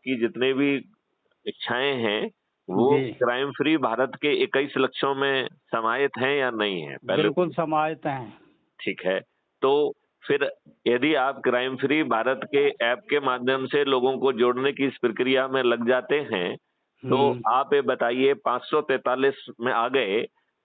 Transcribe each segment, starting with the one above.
आपकी जितने भी इच्छाएं हैं वो जी क्राइम फ्री भारत के 21 लक्ष्यों में समाहित हैं या नहीं है, पहले तो बिल्कुल समाहित हैं। ठीक है। तो फिर यदि आप क्राइम फ्री भारत के ऐप के माध्यम से लोगों को जोड़ने की इस प्रक्रिया में लग जाते हैं, तो हम्म आप ये बताइए 543 में आ गए,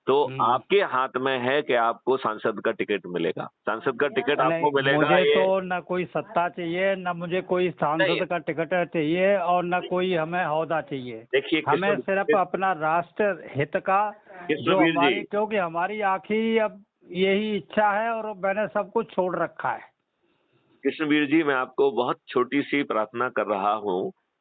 तो हम्म आपके हाथ में है कि आपको सांसद का टिकट मिलेगा। सांसद का टिकट नहीं, आपको मिलेगा मुझे ये तो न कोई सत्ता चाहिए, न मुझे कोई नहीं, सांसद का टिकट चाहिए, और न कोई हमें ओहदा चाहिए। देखिए हमें सिर्फ अपना राष्ट्र हित का, जो कृष्णवीर जी, हमारी, क्योंकि हमारी आखिरी अब यही इच्छा है, और मैंने सब कुछ छोड़ रखा है। कृष्णवीर जी, मैं आपको बहुत छोटी सी प्रार्थना कर रहा हूँ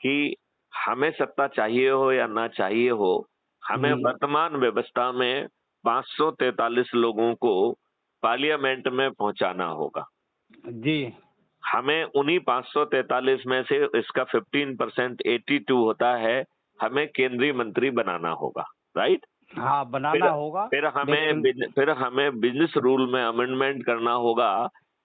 कि हमें सत्ता चाहिए हो या ना चाहिए हो, हमें हम्म वर्तमान व्यवस्था में 543 लोगों को पार्लियामेंट में पहुंचाना होगा। जी हमें उन्हीं 543 में से इसका 15% 82 होता है, हमें केंद्रीय मंत्री बनाना होगा, राइट? हाँ, बनाना फिर होगा। हमें लेकिन बिजनेस रूल में अमेंडमेंट करना होगा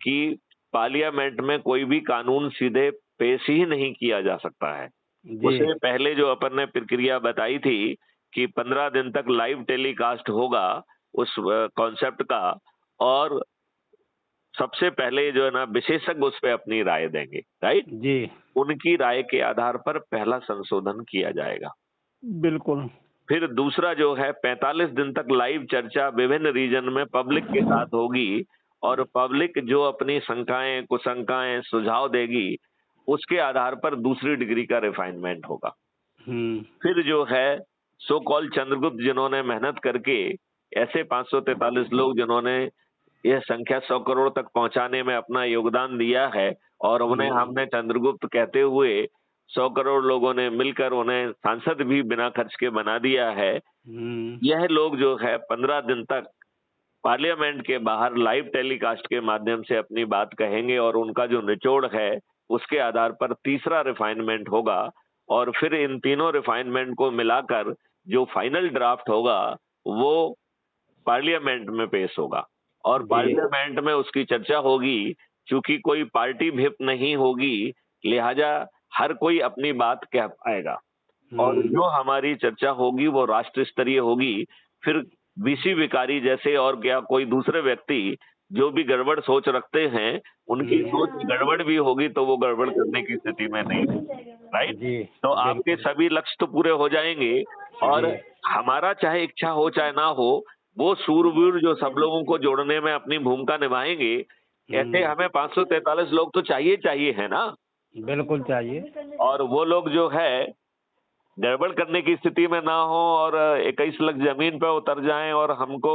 कि पार्लियामेंट में कोई भी कानून सीधे पेश ही नहीं किया जा सकता है। जी उससे पहले जो अपन ने प्रक्रिया बताई थी कि 15 दिन तक लाइव टेलीकास्ट होगा उस कॉन्सेप्ट का, और सबसे पहले जो है ना विशेषज्ञ उस पे अपनी राय देंगे, राइट? जी उनकी राय के आधार पर पहला संशोधन किया जाएगा। बिल्कुल। फिर दूसरा जो है 45 दिन तक लाइव चर्चा विभिन्न रीजन में पब्लिक के साथ होगी, और पब्लिक जो अपनी शंकाएं कुशंकाएं सुझाव देगी उसके आधार पर दूसरी डिग्री का रिफाइनमेंट होगा। हम्म फिर जो है सो कॉल चंद्रगुप्त जिन्होंने मेहनत करके ऐसे 543 लोग जिन्होंने यह संख्या 100 करोड़ तक पहुंचाने में अपना योगदान दिया है, और उन्हें हम्म हमने चंद्रगुप्त कहते हुए 100 करोड़ लोगों ने मिलकर उन्हें सांसद भी बिना खर्च के बना दिया है। हम्म यह लोग जो है 15 दिन तक पार्लियामेंट के बाहर लाइव टेलीकास्ट के माध्यम से अपनी बात कहेंगे, और उनका जो निचोड़ है उसके आधार पर तीसरा रिफाइनमेंट होगा, और फिर इन तीनों रिफाइनमेंट को मिलाकर जो फाइनल ड्राफ्ट होगा वो पार्लियामेंट में पेश होगा, और जी पार्लियामेंट में उसकी चर्चा होगी। चूंकि कोई पार्टी व्हिप नहीं होगी, लिहाजा हर कोई अपनी बात कह पाएगा, और हम्म जो हमारी चर्चा होगी वो राष्ट्र स्तरीय होगी। फिर वीसी भिखारी जैसे और क्या कोई दूसरे व्यक्ति जो भी गड़बड़ सोच रखते हैं, उनकी सोच गड़बड़ भी होगी तो वो गड़बड़ करने की स्थिति में नहीं होंगे, राइट? जी तो आपके बिल्कुल। सभी लक्ष्य तो पूरे हो जाएंगे, और जी हमारा चाहे इच्छा हो चाहे ना हो, वो सूरवीर जो सब लोगों को जोड़ने में अपनी भूमिका निभाएंगे, ऐसे हम्म हमें 543 लोग तो चाहिए चाहिए है ना। बिल्कुल चाहिए। और वो लोग जो है गड़बड़ करने की स्थिति में ना हो, और 21 लाख जमीन पे उतर जाएं, और हमको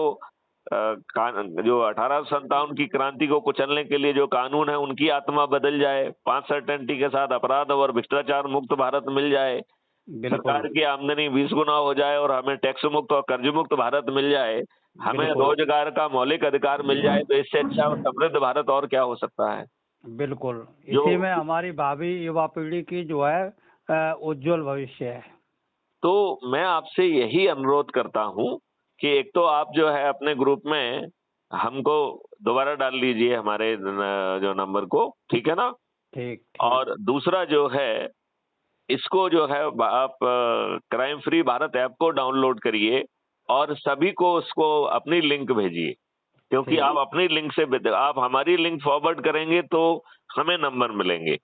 जो 1857 की क्रांति को कुचलने के लिए जो कानून है उनकी आत्मा बदल जाए, 5 सर्टेनिटी के साथ अपराध और भ्रष्टाचार मुक्त भारत मिल जाए, बिल्कुल सरकार की आमदनी 20 गुना हो जाए, और हमें टैक्स मुक्त और कर्ज मुक्त भारत मिल जाए, हमें बिल्कुल रोजगार का मौलिक अधिकार मिल जाए, तो इससे अच्छा और समृद्ध भारत और क्या हो सकता है। बिल्कुल। जो इसी में हमारी भावी युवा पीढ़ी की जो है उज्जवल भविष्य है। तो मैं आपसे यही अनुरोध करता हूं कि एक तो आप जो है अपने ग्रुप में हमको दोबारा डाल लीजिए हमारे जो नंबर को, ठीक है ना? ठीक ठीक। और दूसरा जो है इसको जो है आप क्राइम फ्री भारत ऐप को डाउनलोड करिए, और सभी को उसको अपनी लिंक भेजिए, क्योंकि ठीक आप अपनी लिंक से आप हमारी लिंक फॉरवर्ड करेंगे तो हमें नंबर मिलेंगे।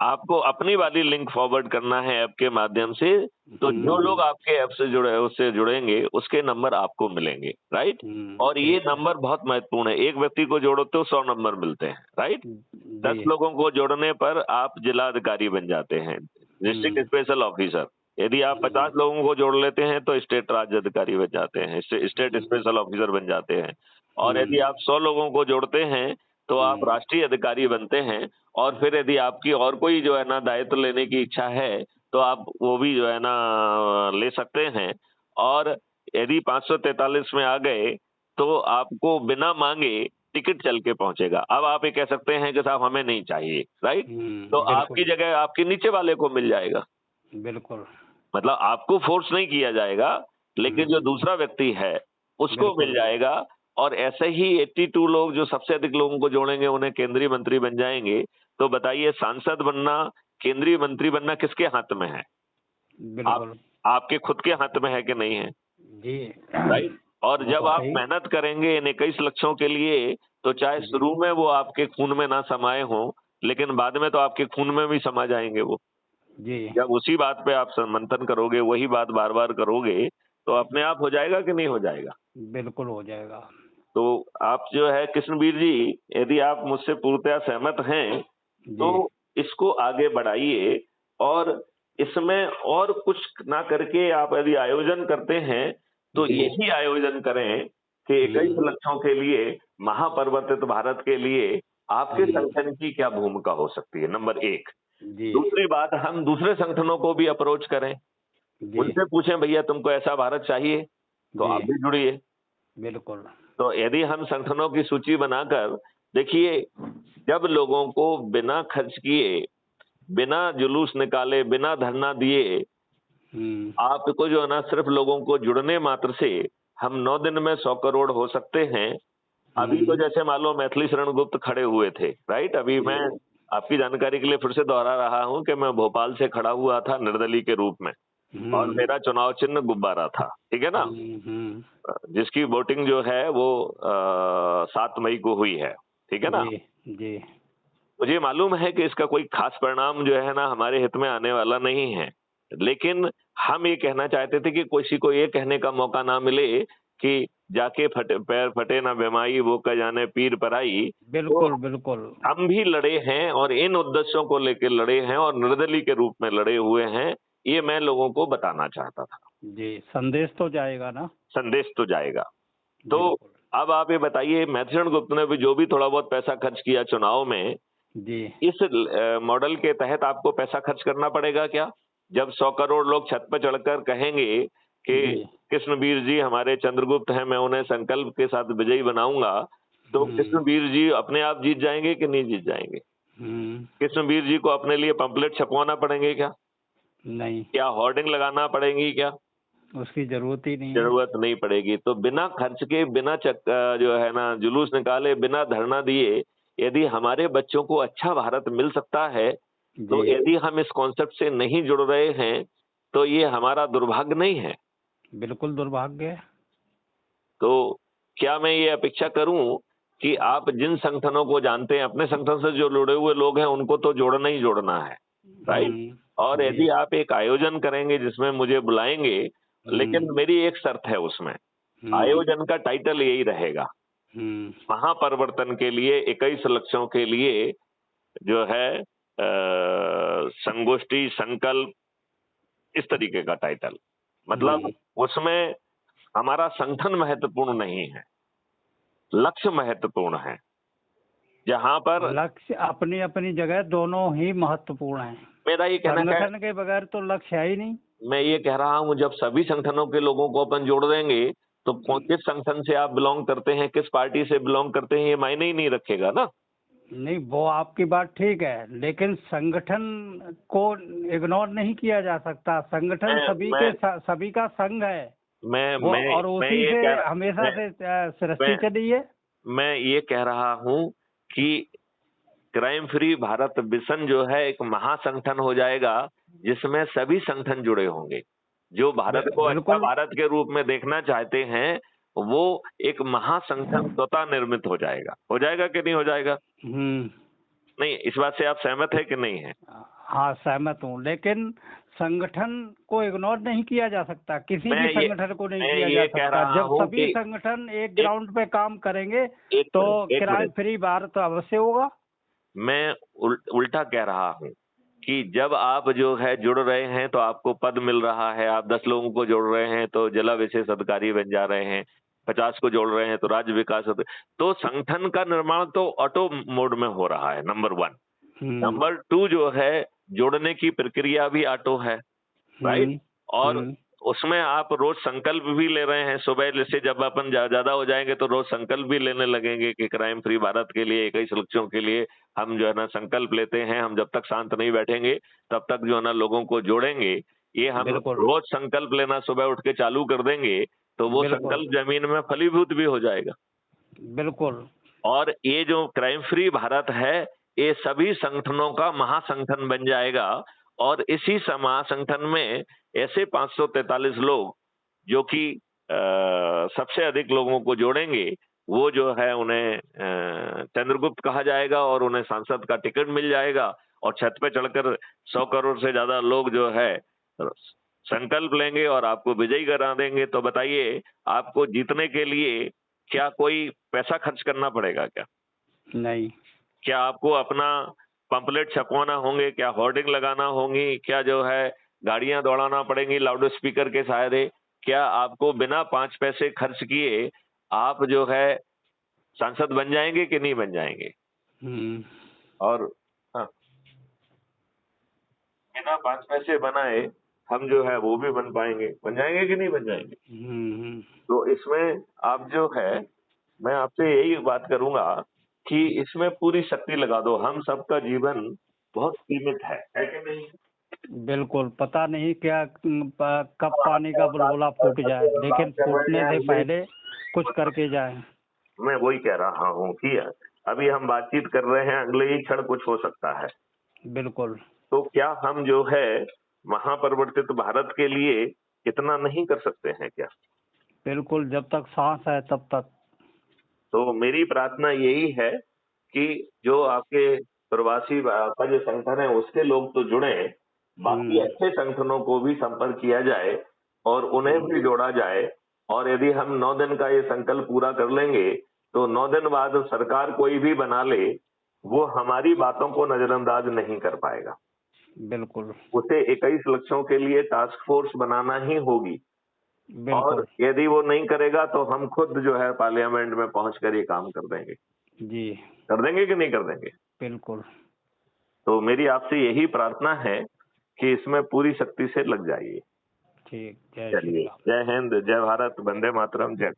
आपको अपनी वाली लिंक फॉरवर्ड करना है ऐप के माध्यम से, तो जो लोग आपके ऐप से जुड़े उससे जुड़ेंगे उसके नंबर आपको मिलेंगे, राइट? और ये ठीक है। नंबर बहुत महत्वपूर्ण है, एक व्यक्ति को जोड़ो तो 100 नंबर मिलते हैं, राइट? जी 10 लोगों को जोड़ने पर आप जिला अधिकारी बन जाते हैं, डिस्ट्रिक्ट हम्म स्पेशल ऑफिसर। यदि आप 50 लोगों को जोड़ लेते हैं तो स्टेट राज्य अधिकारी बन जाते हैं, स्टेट स्पेशल ऑफिसर बन जाते हैं। और यदि आप 100 लोगों को जोड़ते हैं तो आप राष्ट्रीय अधिकारी बनते हैं। और फिर यदि आपकी और कोई जो है ना दायित्व लेने की इच्छा है तो आप वो भी जो है ना ले सकते हैं। और यदि 543 में आ गए तो आपको बिना मांगे टिकट चल के पहुंचेगा। अब आप ये कह सकते हैं कि साहब हमें नहीं चाहिए, राइट? तो आपकी बिल्कुल जगह आपके नीचे वाले को मिल जाएगा। बिल्कुल। मतलब आपको फोर्स नहीं किया जाएगा, लेकिन जो दूसरा व्यक्ति है उसको मिल बिल्कुल जाएगा। और ऐसे ही 82 लोग जो सबसे अधिक लोगों को जोड़ेंगे उन्हें केंद्रीय मंत्री बन जाएंगे। तो बताइए सांसद बनना केंद्रीय मंत्री बनना किसके हाथ में है? बिल्कुल। आपके खुद के हाथ में है कि नहीं है? जी। राइट। और वो जब तो आप है ही। मेहनत करेंगे इन 21 लक्ष्यों के लिए, तो चाहे जी। शुरू में वो आपके खून में ना समाये हों, लेकिन बाद में तो आपके खून में भी समा जाएंगे वो। जी। जब उसी बात पे आप मंथन करोगे, वही बात बार बार करोगे, तो अपने आप हो जाएगा कि नहीं हो जाएगा? बिल्कुल हो जाएगा। तो आप जो है कृष्णवीर जी, यदि आप मुझसे पूर्णतया सहमत हैं, जी। तो इसको आगे बढ़ाइए। और इसमें और कुछ ना करके आप यदि आयोजन करते हैं, तो जी। यही आयोजन करें कि 21 हम्म। लक्ष्यों के लिए, महापरिवर्तित भारत के लिए आपके संगठन की क्या भूमिका हो सकती है, नंबर 1। जी। दूसरी बात, हम दूसरे संगठनों को भी अप्रोच करें, जी। उनसे पूछें भैया तुमको ऐसा भारत चाहिए, तो जी। आप भी जुड़िए। बिल्कुल। तो यदि हम संगठनों की सूची बनाकर, देखिए, जब लोगों को बिना खर्च किए, बिना जुलूस निकाले, बिना धरना दिए, हम्म। आपको जो है ना सिर्फ लोगों को जुड़ने मात्र से हम 9 दिन में 100 करोड़ हो सकते हैं। अभी तो हम्म। जैसे मान लो मैथिली शरण गुप्त खड़े हुए थे, राइट? अभी जी। मैं आपकी जानकारी के लिए फिर से दोहरा रहा हूं कि मैं भोपाल से खड़ा हुआ था निर्दलीय के रूप में, और हम्म। मेरा चुनाव चिन्ह गुब्बारा था, ठीक है ना? हम्म। जिसकी वोटिंग जो है वो 7 मई को हुई है, ठीक है ना? जी। जी। मुझे मालूम है कि इसका कोई खास परिणाम जो है ना हमारे हित में आने वाला नहीं है, लेकिन हम ये कहना चाहते थे कि किसी को ये कहने का मौका ना मिले कि जाके फटे पैर फटे ना बेमाई, वो का जाने पीर पराई। तो बिल्कुल। बिल्कुल। हम भी लड़े हैं और इन उद्देश्यों को लेकर लड़े हैं और निर्दलीय के रूप में लड़े हुए हैं, ये मैं लोगों को बताना चाहता था। जी, संदेश तो जाएगा ना। संदेश तो जाएगा। तो बिल्कुल। अब आप ये बताइए, मैथिली गुप्त ने भी जो भी थोड़ा बहुत पैसा खर्च किया चुनाव में, जी। इस मॉडल के तहत आपको पैसा खर्च करना पड़ेगा क्या? जब 100 करोड़ लोग छत पर चढ़कर कहेंगे कि जी। कृष्णवीर जी हमारे चंद्रगुप्त हैं, मैं उन्हें संकल्प के साथ विजयी बनाऊंगा, तो हम्म। कृष्णवीर जी अपने आप जीत जाएंगे कि नहीं जीत जाएंगे? हम्म। कृष्णवीर जी को अपने लिए पंपलेट छपवाना पड़ेंगे क्या? नहीं, क्या होर्डिंग लगाना पड़ेगी क्या? उसकी जरूरत ही नहीं है। जरूरत नहीं पड़ेगी। तो बिना खर्च के, बिना जो है ना जुलूस निकाले, बिना धरना दिए, यदि हमारे बच्चों को अच्छा भारत मिल सकता है, जी। तो यदि हम इस कॉन्सेप्ट से नहीं जुड़ रहे हैं, तो ये हमारा दुर्भाग्य नहीं है। बिल्कुल दुर्भाग्य है। तो क्या मैं ये अपेक्षा करूं कि आप जिन संगठनों को जानते हैं, अपने संगठन से जो जुड़े हुए लोग हैं, उनको तो जोड़ना ही जोड़ना है, राइट? और जी। यदि आप एक आयोजन करेंगे जिसमें मुझे बुलाएंगे, लेकिन हम्म। मेरी एक शर्त है उसमें, हम्म। आयोजन का टाइटल यही रहेगा, हम्म। महापरिवर्तन के लिए 21 लक्ष्यों के लिए जो है संगोष्ठी संकल्प, इस तरीके का टाइटल। मतलब हम्म। उसमें हमारा संगठन महत्वपूर्ण नहीं है, लक्ष्य महत्वपूर्ण है, जहां पर लक्ष्य अपनी अपनी जगह दोनों ही महत्वपूर्ण हैं। मेरा ये कहना है, संगठन के बगैर तो लक्ष्य है ही नहीं। मैं ये कह रहा हूं, जब सभी संगठनों के लोगों को अपन जोड़ देंगे, तो किस संगठन से आप बिलोंग करते हैं, किस पार्टी से बिलोंग करते हैं, ये मायने ही नहीं रखेगा ना। नहीं, वो आपकी बात ठीक है, लेकिन संगठन को इग्नोर नहीं किया जा सकता। संगठन मैं सभी मैं के सभी का संघ है मैं वो, मैं और मैं उसी ये से कह रहा हमेशा मैं से सृष्टि मैं चली है। मैं ये कह रहा हूं कि क्राइम फ्री भारत मिशन जो है एक महासंगठन हो जाएगा, जिसमें सभी संगठन जुड़े होंगे। जो भारत को अच्छा बिल्कुल। भारत के रूप में देखना चाहते हैं, वो एक महासंगठन स्वतः निर्मित हो जाएगा कि नहीं हो जाएगा? हम्म। नहीं, इस बात से आप सहमत है कि नहीं है? हाँ, सहमत हूँ, लेकिन संगठन को इग्नोर नहीं किया जा सकता, किसी मैं भी ये संगठन को नहीं मैं किया जा ये कह सकता। रहा जब हूं सभी कि संगठन एक एक ग्राउंड पे काम करेंगे एक तो मिनट एक क्राइम मिनट फ्री भारत अवश्य होगा। मैं उल्टा कह रहा हूं कि जब आप जो है जुड़ रहे हैं, तो आपको पद मिल रहा है, आप 10 लोगों को जोड़ रहे हैं तो जिला विशेष अधिकारी बन जा रहे हैं, 50 को जोड़ रहे हैं तो राज्य विकास तो संगठन का निर्माण तो ऑटो मोड में हो रहा है, नंबर 1। हम्म। नंबर 2 जो है, जोड़ने की प्रक्रिया भी ऑटो है, राइट? हम्म। और हम्म। उसमें आप रोज संकल्प भी ले रहे हैं। सुबह जैसे जब अपन ज्यादा हो जाएंगे तो रोज संकल्प भी लेने लगेंगे कि क्राइम फ्री भारत के लिए, 21 लक्ष्यों के लिए हम जो है ना संकल्प लेते हैं। हम जब तक शांत नहीं बैठेंगे, तब तक जो है ना लोगों को जोड़ेंगे। ये हम बिल्कुल। रोज संकल्प लेना सुबह उठ के चालू कर देंगे, तो वो बिल्कुल। संकल्प जमीन में फलीभूत भी हो जाएगा। बिल्कुल। और ये जो क्राइम फ्री भारत है, ये सभी संगठनों का महासंगठन बन जाएगा और इसी महासंगठन में ऐसे 543 लोग जो कि सबसे अधिक लोगों को जोड़ेंगे, वो जो है उन्हें चंद्रगुप्त कहा जाएगा और उन्हें सांसद का टिकट मिल जाएगा और छत पे चढ़कर 100 करोड़ से ज्यादा लोग जो है संकल्प लेंगे और आपको विजयी करा देंगे। तो बताइए, आपको जीतने के लिए क्या कोई पैसा खर्च करना पड़ेगा क्या? नहीं। क्या आपको अपना पंपलेट छपवाना होंगे? क्या होर्डिंग लगाना होंगी? क्या जो है गाड़ियां दौड़ाना पड़ेंगी लाउड स्पीकर के सहारे? क्या आपको बिना 5 पैसे खर्च किए आप जो है सांसद बन जाएंगे कि नहीं बन जाएंगे? और हाँ, बिना 5 पैसे बनाए हम जो है वो भी बन पाएंगे, बन जाएंगे कि नहीं बन जाएंगे? तो इसमें आप जो है, मैं आपसे यही बात करूंगा कि इसमें पूरी शक्ति लगा दो। हम सबका जीवन बहुत सीमित है कि नहीं? बिल्कुल, पता नहीं क्या कब पानी का बुलबुला फूट जाए, लेकिन फूटने से पहले कुछ करके जाए। मैं वही कह रहा हूँ कि अभी हम बातचीत कर रहे हैं, अगले ही क्षण कुछ हो सकता है। बिल्कुल। तो क्या हम जो है महापरिवर्तित भारत के लिए इतना नहीं कर सकते हैं क्या? बिल्कुल, जब तक सांस है तब तक। तो मेरी प्रार्थना यही है कि जो आपके प्रवासी का जो संगठन है उसके लोग तो जुड़े, बाकी अच्छे संगठनों को भी संपर्क किया जाए और उन्हें भी जोड़ा जाए। और यदि हम 9 दिन का ये संकल्प पूरा कर लेंगे तो 9 दिन बाद सरकार कोई भी बना ले, वो हमारी बातों को नजरअंदाज नहीं कर पाएगा। बिल्कुल। उसे 21 लक्ष्यों के लिए टास्क फोर्स बनाना ही होगी। और बिल्कुल। यदि वो नहीं करेगा तो हम खुद जो है पार्लियामेंट में पहुंचकर ये काम कर देंगे। जी। कर देंगे कि नहीं कर देंगे? बिल्कुल। तो मेरी आपसे यही प्रार्थना है कि इसमें पूरी शक्ति से लग जाइए। ठीक। जय श्री चलिए, राम। जय हिंद, जय भारत, वंदे मातरम, जय